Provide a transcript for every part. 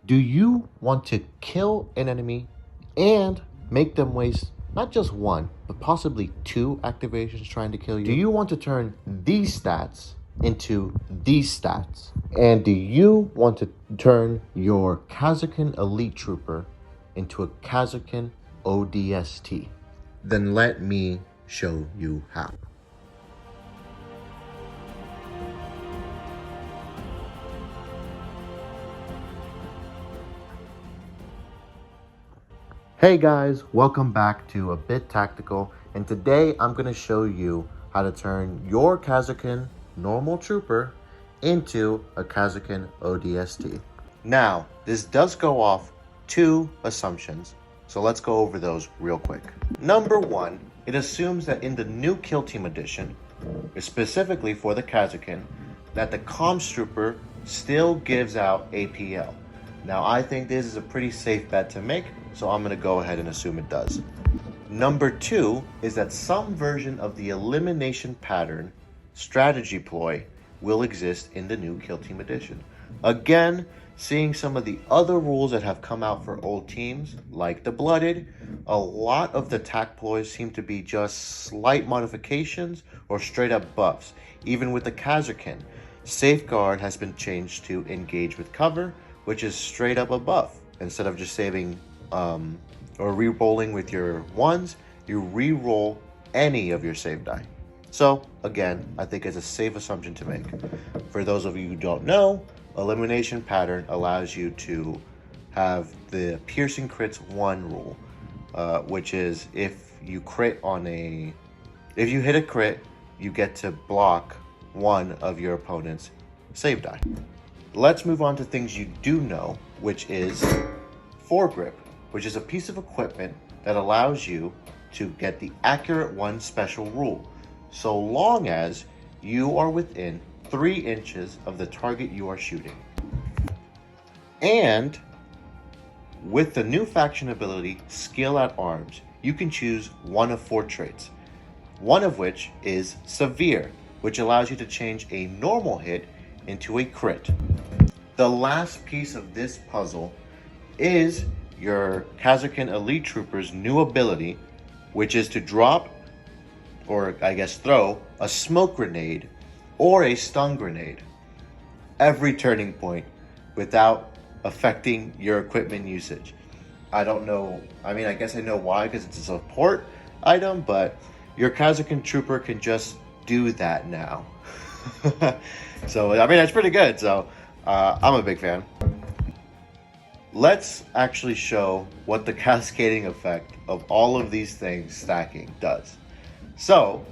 Do you want to kill an enemy and make them waste not just one, but possibly two activations trying to kill you? Do you want to turn these stats into these stats? And do you want to turn your Kasrkin Elite Trooper into a Kasrkin ODST? Then let me show you how. Hey guys, welcome back to A Bit Tactical, and today I'm going to show you how to turn your Kasrkin normal trooper into a Kasrkin ODST. Now, this does go off two assumptions, so let's go over those real quick. Number one, it assumes that in the new Killteam edition, specifically for the Kasrkin, that the comms trooper still gives out APL. Now, I think this is a pretty safe bet to make, so I'm going to go ahead and assume it does. Number two is that some version of the elimination pattern strategy ploy will exist in the new Killteam edition. Again, seeing some of the other rules that have come out for old teams, like the Blooded, a lot of the tac ploys seem to be just slight modifications or straight up buffs. Even with the Kasrkin, Safeguard has been changed to Engage with Cover, which is straight up a buff. Instead of just saving or re-rolling with your ones, you re-roll any of your save die. So again, I think it's a safe assumption to make. For those of you who don't know, elimination pattern allows you to have the piercing crits 1 rule, which is if you hit a crit, you get to block one of your opponent's save die. Let's move on to things you do know, which is foregrip, which is a piece of equipment that allows you to get the accurate 1 special rule, so long as you are within 3 inches of the target you are shooting. And with the new faction ability, Skill at Arms, you can choose one of 4 traits, one of which is Severe, which allows you to change a normal hit into a crit. The last piece of this puzzle is your Kasrkin Elite Trooper's new ability, which is to drop, or I guess throw, a smoke grenade or a stun grenade every turning point without affecting your equipment usage. I don't know, I mean, I guess I know why, because it's a support item, but your Kasrkin Trooper can just do that now. So, I mean, that's pretty good, so I'm a big fan. Let's actually show what the cascading effect of all of these things stacking does. So,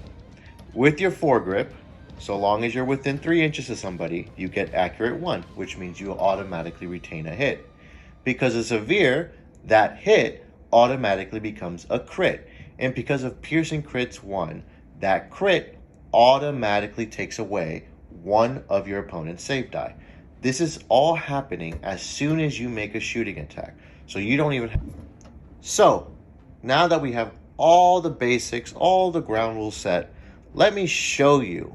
with your foregrip, so long as you're within 3 inches of somebody, you get accurate 1, which means you automatically retain a hit. Because of severe, that hit automatically becomes a crit. And because of piercing crits 1, that crit automatically takes away 1 of your opponent's save die. This is all happening as soon as you make a shooting attack. So you don't even So, now that we have all the basics, all the ground rules set, let me show you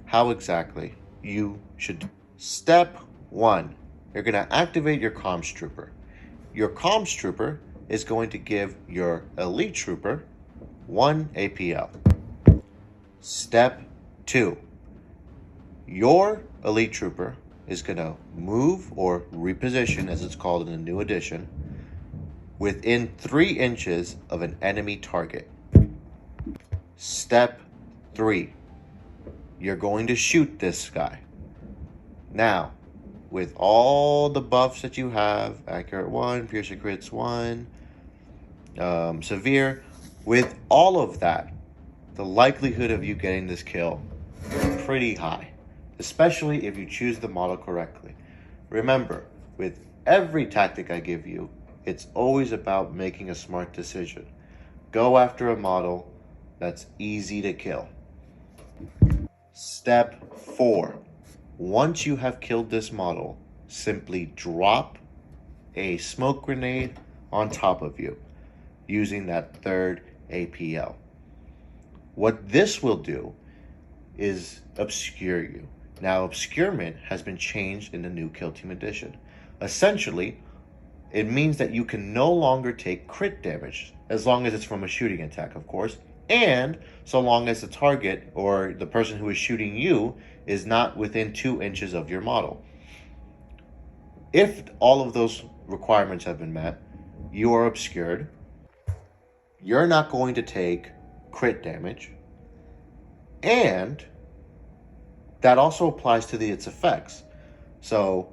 how exactly you should. Step 1, you're going to activate your comms trooper. Your comms trooper is going to give your elite trooper 1 APL. Step 2, your elite trooper is going to move or reposition, as it's called in the new edition, within 3 inches of an enemy target. Step 3, you're going to shoot this guy. Now, with all the buffs that you have, accurate 1, piercing crits 1, severe, with all of that, the likelihood of you getting this kill is pretty high, especially if you choose the model correctly. Remember, with every tactic I give you, it's always about making a smart decision. Go after a model that's easy to kill. Step 4, once you have killed this model, simply drop a smoke grenade on top of you using that 3rd APL. What this will do is obscure you. Now, obscurement has been changed in the new Killteam edition. Essentially, it means that you can no longer take crit damage, as long as it's from a shooting attack, of course, and so long as the target or the person who is shooting you is not within 2 inches of your model. If all of those requirements have been met, you are obscured. You're not going to take crit damage, and that also applies to its effects. So,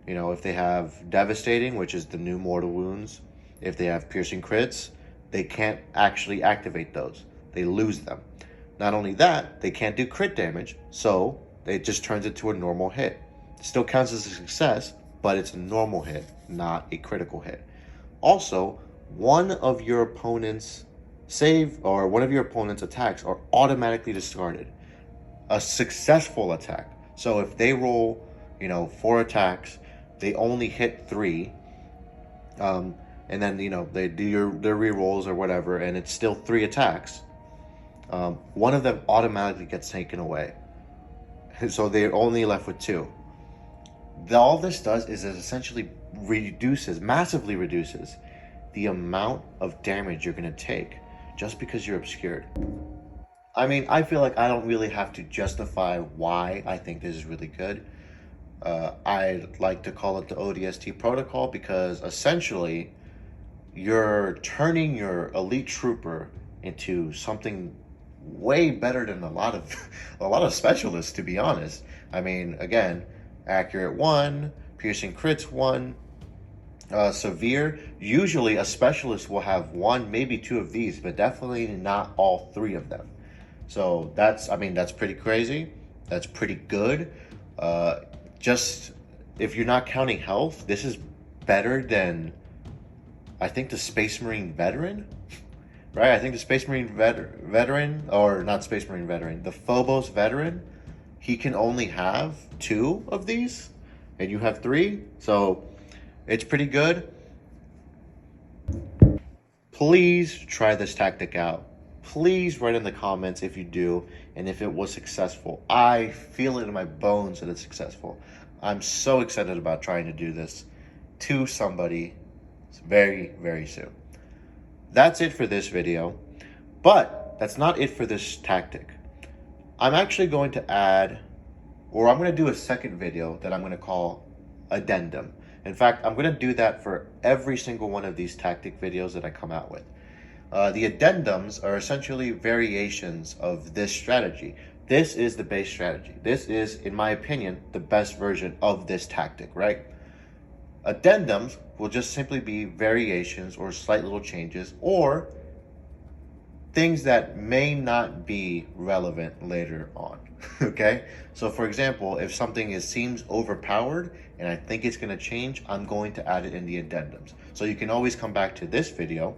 if they have devastating, which is the new mortal wounds, if they have piercing crits, they can't actually activate those. They lose them. Not only that, they can't do crit damage, so it just turns into a normal hit. It still counts as a success, but it's a normal hit, not a critical hit. Also, one of your opponent's attacks are automatically discarded. A successful attack. So if they roll, 4 attacks, they only hit 3, and then they do their rerolls or whatever, and it's still 3 attacks. One of them automatically gets taken away, so they're only left with 2. All this does is it essentially massively reduces the amount of damage you're going to take just because you're obscured. I mean, I feel like I don't really have to justify why I think this is really good. I like to call it the ODST protocol because essentially you're turning your elite trooper into something way better than a lot of specialists, to be honest. I mean, again, accurate 1, piercing crits 1, severe. Usually a specialist will have 1, maybe 2 of these, but definitely not all 3 of them. So that's pretty crazy. That's pretty good. Just if you're not counting health, this is better than, I think, the Space Marine Veteran, right? I think the Space Marine Veteran, or not Space Marine Veteran, the Phobos Veteran, he can only have 2 of these, and you have 3. So it's pretty good. Please try this tactic out. Please write in the comments if you do and if it was successful. I feel it in my bones that it's successful. I'm so excited about trying to do this to somebody very, very soon. That's it for this video, but that's not it for this tactic. I'm actually going to add, or I'm going to do a second video that I'm going to call Addendum. In fact, I'm going to do that for every single one of these tactic videos that I come out with. The addendums are essentially variations of this strategy. This is the base strategy. This is, in my opinion, the best version of this tactic, right? Addendums will just simply be variations or slight little changes or things that may not be relevant later on, okay? So for example, if something seems overpowered and I think it's gonna change, I'm going to add it in the addendums. So you can always come back to this video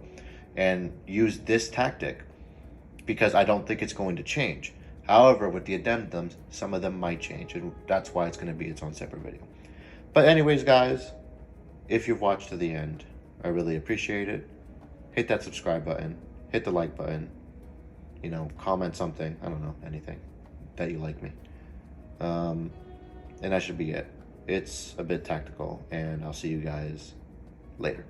and use this tactic because I don't think it's going to change. However, with the addendums, some of them might change, and that's why it's going to be its own separate video. But anyways, guys, if you've watched to the end, I really appreciate it. Hit that subscribe button, hit the like button, comment something, I don't know, anything that you like me. And that should be it. It's a bit tactical, and I'll see you guys later.